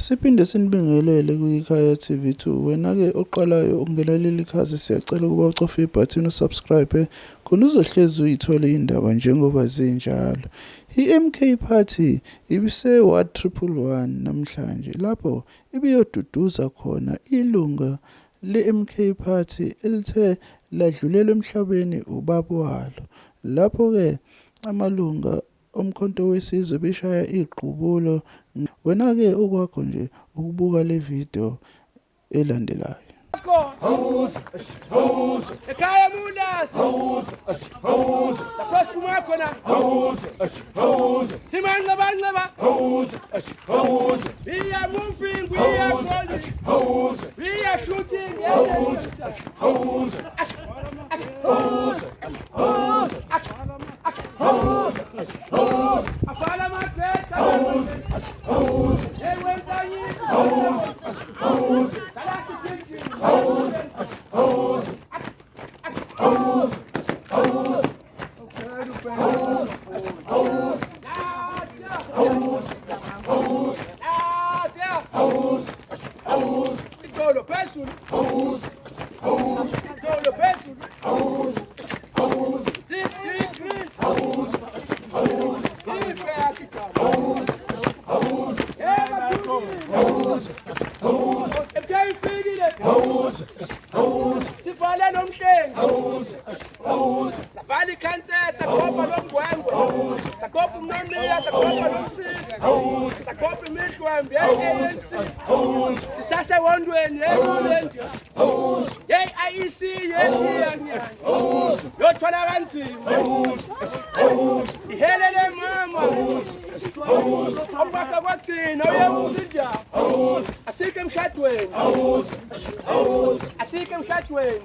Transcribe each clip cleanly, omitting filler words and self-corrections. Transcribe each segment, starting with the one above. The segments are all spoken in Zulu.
Siphinde sinibingelele kwikhaya TV2. Wena-ke oqalayo ukungena leli khasi, siyacela ukuba ucofe ibhathini usubscribe khona uzohlezi uyithole indaba njengoba zinjalo. I-MK Party ibise-Ward 111 namhlanje lapho ibiyoduduza khona ilunga le-MK Party elithe ladlulelwa emhlabeni ubaba walo. Lapho-ke amalunga omkhonto wesizwe beshaya iqhubulo. Wena-ke okwakho nje ukubuka le video elandelayo. Ekhaya Mulasi lapho siphuma khona simanqabanqaba we are moving, we are falling, we are shooting, afala mabheka sifale nomhlengi safala ikhansela sakhopha lomgwengwe sakhopha umnoniya sakhopha nomsisi sakhopha imihlwembe ye-ANC sisasewondweni yeUlendi ye-IEC yesiyanyanya yothwala kanzima ihelele mama okwakha kwagcina uyebuza indaba asike emshadweni asike emshadweni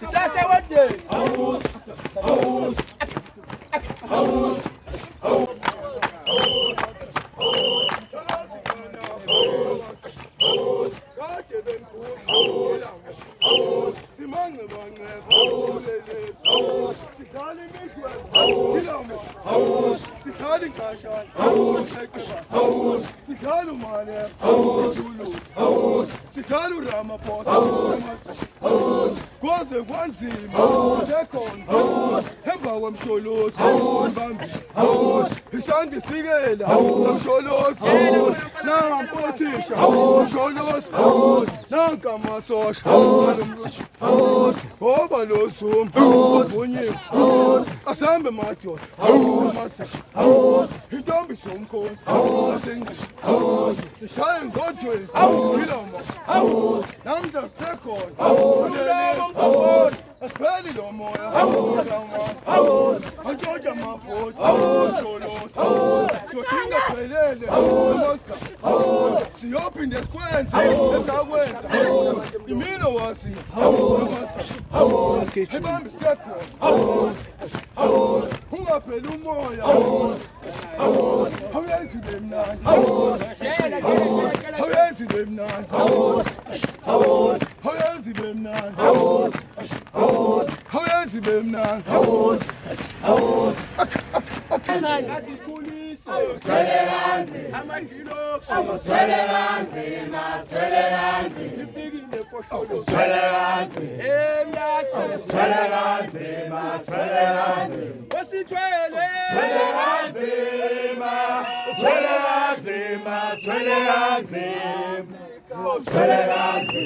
sisasewondweni kwaze kwanzima sekhona emva kwemsholozi sibambi isandla isikela samsholozi nangampothisha msholozi nangamasosha ngoba lo zoom ubunye asambe madoda intombi somkhonto sishaya ngodweni ngiloma namhla sekhona asiphelile lo moya antshontsha mafoti siyodinga phelele siyophinde sikwenze esakwenza imino wasi ebambi sekhona ungapheli umoya awuyenzi le mnandi awuyenzi le mnandi awuyenzi le mnandi awuyenzi le mnandi asikhulise Toleranzi, amandilokhu toleranzi, mas toleranzi, ibikile kohlolo toleranzi, emyase toleranzi, mas toleranzi, osithwele toleranzi, mas toleranzi, mas toleranzi, toleranzi,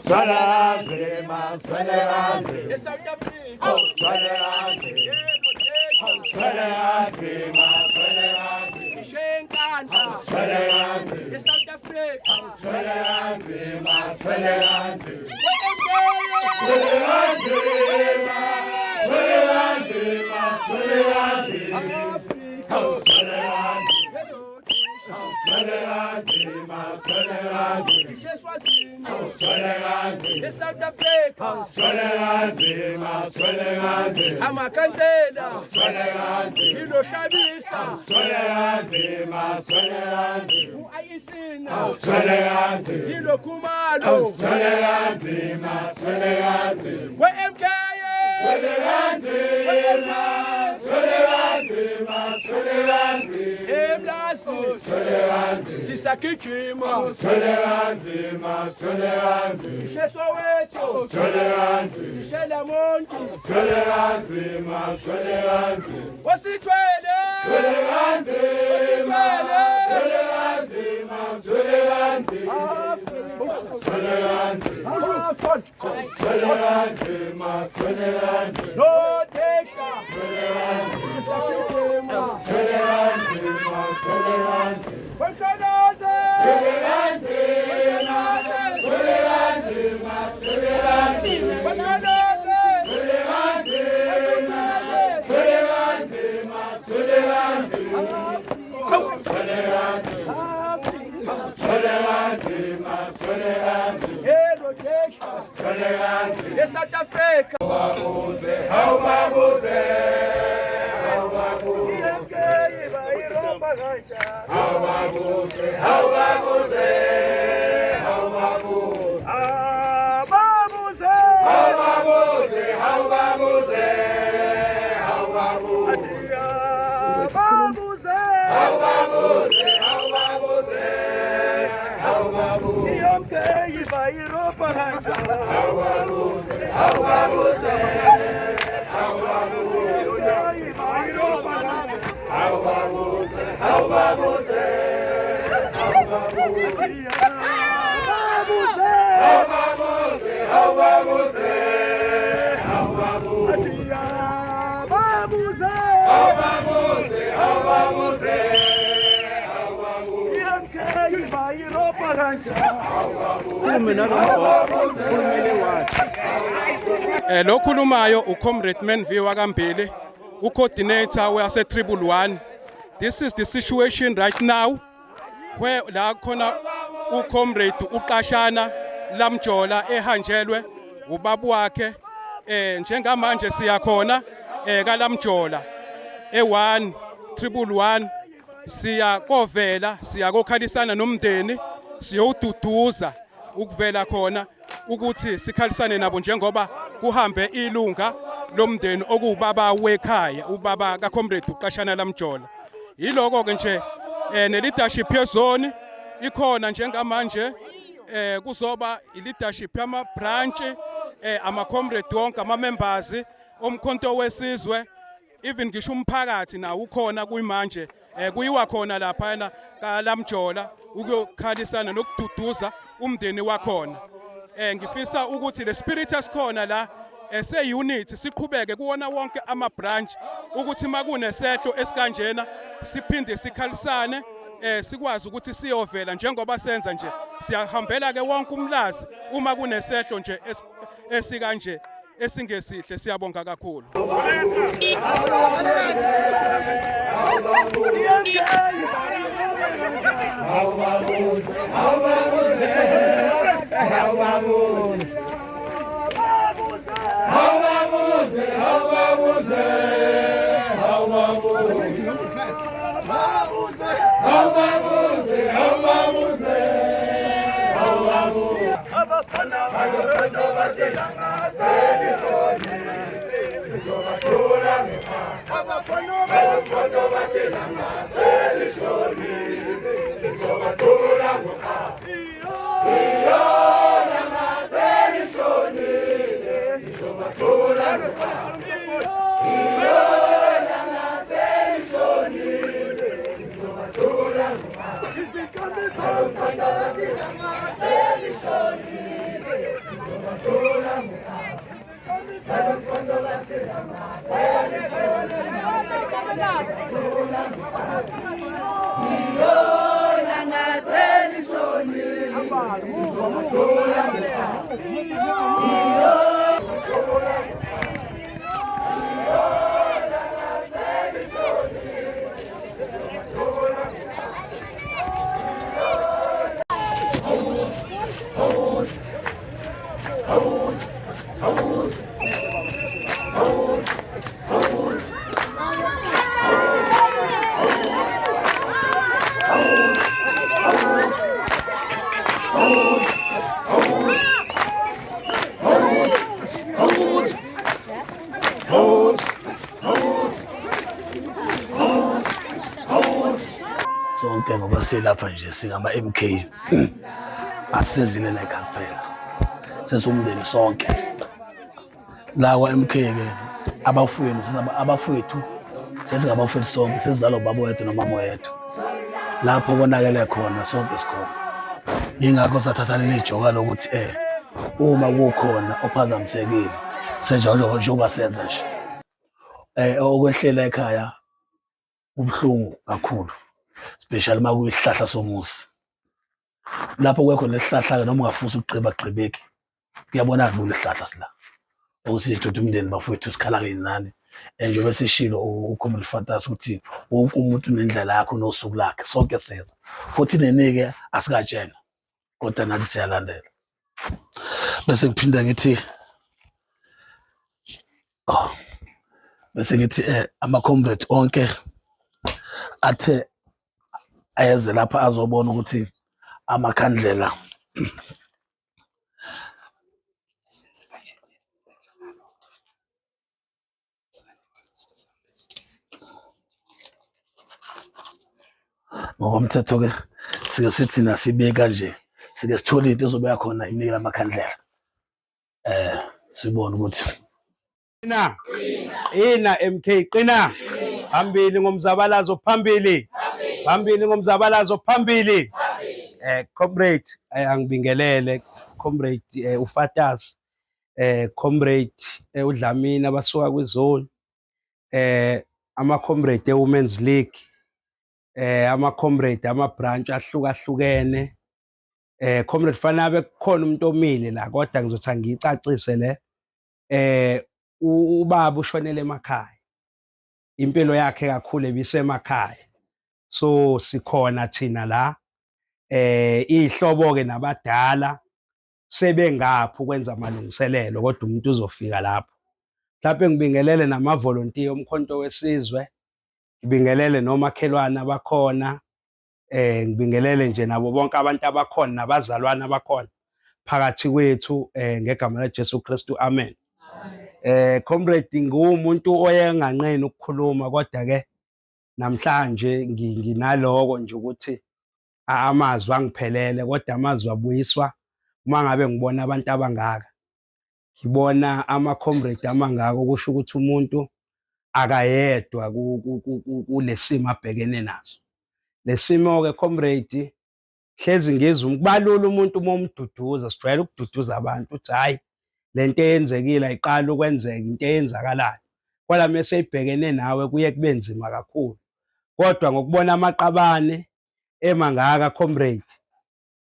toleranzi, mas toleranzi, eSouth Africa toleranzi, toleranzi, mas toleranzi, ishenkandla toleranzi, eSouth Africa toleranzi, mas toleranzi. toleranzi Toleranzi, Africa toleranzi, toleranzi South Africa, amakhansela, hilo Shabisa, u-Ayisina, hilo Khumalo, we-MK, eblasi, sisagijima, sishe Soweto, sishe Lamonti, wasithwele, South Africa. Lo khulumayo uComrade Manville wakambili, ucoordinator wase Triple 1. This is the situation right now where la khona uComrade uqashana Lamjola ehanjelwe ubabu wakhe njengamanje siyakhona kaLamjola e1 Triple 1 siya kovela siya kokhalisana nomndeni siyowududuza ukuvela khona ukuthi sikhalisane nabo njengoba kuhambe ilunga lomndeni okubaba wekhaya ubaba kaComrade uqashana Lamjola. Yiloko ke nje ne-leadership yezone ikhona njengamanje kuzoba i-leadership yama branch ama-comrade wonke ama-members omkhonto wesizwe even ngisho umphakathi nawo ukhona kuyimanje kuyiwa khona lapha kaLamjola ukuyokhalisana nokududuza umndeni wakhona. Ngifisa ukuthi le spirit esikhona la ese-unit siqhubeke kuwona wonke ama-branch ukuthi makunesehlo esikanjena siphinde sikhalisane sikwazi ukuthi siyovela njengoba senza nje siyahambela ke wonke umlazi uma kunesehlo nje esikanje esingesihle. Siyabonga kakhulu. Sonke ngoba silapha nje singama MK asizile la ekhaya kuphela sesumndeni sonke la kwa MK ke abafowethu sesingabafowethu sonke sesizalwa ubaba wethu nomama wethu lapho konakele khona sonke sikhona ingakho sathatha leli joka lokuthi uma kukhona ophazamisekile senza njengoba senza nje okwehlela ekhaya ubhlungu kakhulu especially makuyisihlahla somusi lapho kwekho lesihlahla noma ungafusi ukugqibeki kuyabonakala lolu sihlahla sila okusithutha umndeni bafowethu sikhala ngenani njengoba sishilo uKhomrade Fantas ukuthi wonke umuntu nendlela yakho nosuku lakhe sonke seza futhi nenike asikatshena kodwa nathi siyalandela bese ngiphinda ngithi bese ngithi ama-comrades onke athe ayeze lapha azobona ukuthi amakhandlela ngokomthetho-ke sike sithi nasibeka nje sike sithole into ezobeka khona inikela amakhandlela sibone ukuthi ina MK qina phambili ngomzabalazo phambili ngomzabalazo phambili comrade angibingelele comrade uFatas comrade uDlamini abasuka kwizone ama comrade eWomen's League ama comrade ama branch ahlukahlukene comrade Fanabe kukhona umuntu omile la kodwa ngizothi ngicacise le ubaba ushonele emakhaya impilo yakhe kakhulu ebisemakhaya so sikhona thina la ihlobo ke nabadala sebengaphi ukwenza amalungiselelo kodwa umuntu uzofika lapho mhlawumbe ngibingelele nama volunteer omkhonto wesizwe ngibingelele nomakhelwane abakhona ngibingelele nje nabo bonke abantu abakhona nabazalwane abakhona phakathi kwethu ngegama laJesu Kristu amen. Comrade ngumuntu oyenganqeni ukukhuluma kodwa ke namhlanje nginaloko nje ukuthi amazwi angiphelele kodwa amazwi abuyiswa uma ngabe ngibona abantu abangaka ngibona ama comrade amangaka okusho ukuthi umuntu akayedwa kulesimo abhekene naso lesimo ke comrade hlezi ngizwe kubalula umuntu momduduza sijwayele ukududuza abantu uthi hayi lento eyenzekile ayiqala ukwenzeka into eyenzakalayo kodwa mase ibhekene nawe kuye kube nzima kakhulu kodwa ngokubona amaqabane emangaka comrade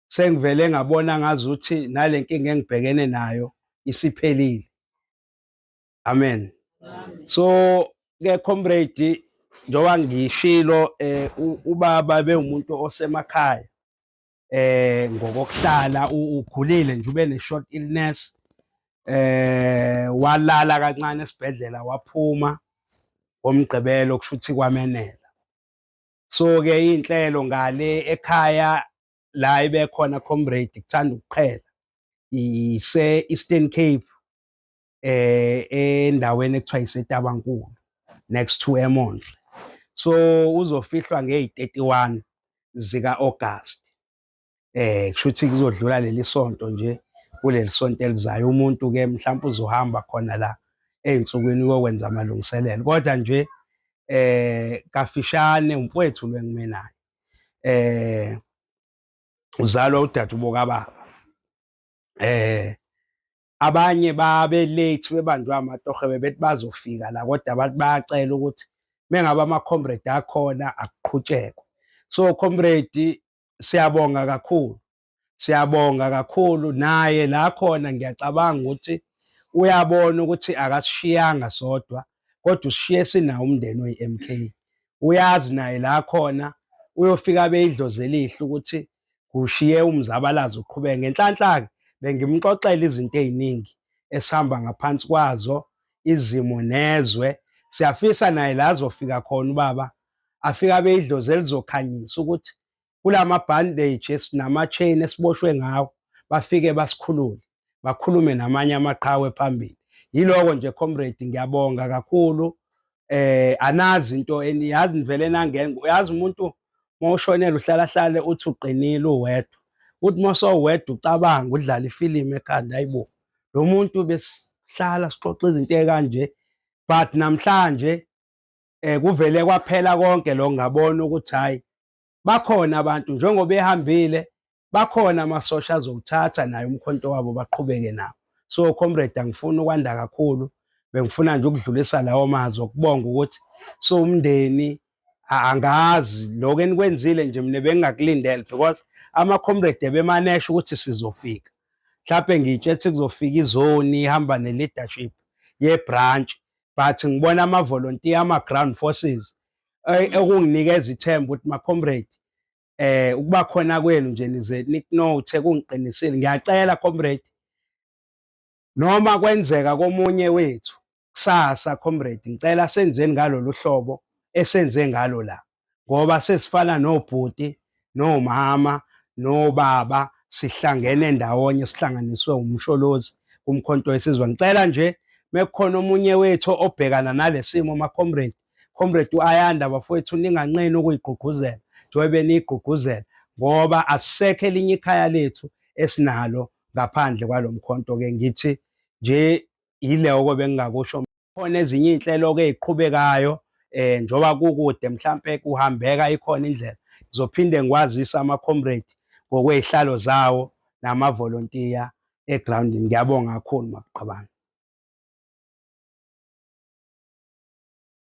sengivele ngabona ngazuthi nalenkinga engibhekene nayo isiphelile amen. So ke comrade njoba ngishilo ubaba bewumuntu osemakhaya ngokuhlala ugulile nje ube ne short illness walala kancane esibhedlela waphuma ngomgqibelo kushuthi kwamenela so ke inhlelo ngale ekhaya la ibe khona comrade kuthanda ukuqhela ise Eastern Cape endaweni ekuthiwa iseTabankulu next to eMondlo so uzofihlwa nge31 zika August kushuthi kuzodlula leli sonto nje kuleli sonto elizayo umuntu ke mhlawumbe uzohamba khona la einsukwini ukwenza amalungiselelo kodwa nje kafishane umfowethu lwengimenayo uzalwa udade ubokababa abanye babe late bebanjwa amatohe bethi bazofika la kodwa abantu bayacela ukuthi mengaba ama comrade akhona akuqhutshekwe so comrade siyabonga kakhulu naye la khona ngiyacabanga ukuthi uyabona ukuthi akasishiyanga sodwa kodwa usishiye sinawo umndeni weMK uyazi naye la khona uyofika beyidloze elihle ukuthi kushiye umzabalazo uqhubeke ngenhlanhla ke bengimxoxela izinto eziningi esihamba ngaphansi kwazo izimo nezwe. Siyafisa naye la azofika khona ubaba afika beyidlozi elizokhanyisa ukuthi kulama bandage esinama chain esiboshwe ngawo bafike basikhulule bakhulume namanye amaqhawe phambili. Yiloko nje comrade ngiyabonga kakhulu. Anazi into eniyazi nivele nangenza uyazi umuntu mawushonela uhlala uthi uqinile uwedwa uthi mawusowedwa ucabanga udlala ifilimu ekhanda ayibo lo muntu besihlala sixoxa izinto ekanje but namhlanje kuvele kwaphela konke lo ngabona ukuthi hayi bakhona abantu njengoba ehambile bakhona amasosha azowuthatha naye umkhonto wabo baqhubeke nawo. So comrade angifuni ukwanda kakhulu bengifuna nje ukudlulisa lawo mazwi okubonga ukuthi so umndeni angazi lokho enikwenzile nje mina bengingakulindele because ama comrade bemanesha ukuthi sizofika mhlawumbe ngitshethi kuzofika izoni ihamba ne leadership ye branch but ngibona ama volunteer ama ground forces ekunginikeza ithemba ukuthi ma comrade ukuba khona kwenu nje nize niknote kungiqinisile. Ngiyacela comrade noma kwenzeka komunye wethu kusasa comrade ngicela senzeni ngalolu hlobo esenze ngalo la ngoba sesifana nobhuti nomama nobaba sihlangene ndawonye sihlanganiswe umsholozi kumkhonto wesizwe. Ngicela nje mekukhona omunye wethu obhekana nalesimo ma comrade uAyanda bafowethu ninganqeni ukuyigqugquzela njengoba niyigqugquzela ngoba asisekho elinye ikhaya lethu esinalo ngaphandle kwalomkhonto ke ngithi nje yileko bengingakusho. Khona ezinye inhlelo ke eziqhubekayo njoba kukude mhlambe kuhambeka ikhona indlela ngizophinde ngikwazisa ama comrade ngokwezihlalo zawo nama volunteer egroundini. Ngiyabonga kakhulu makuqabana.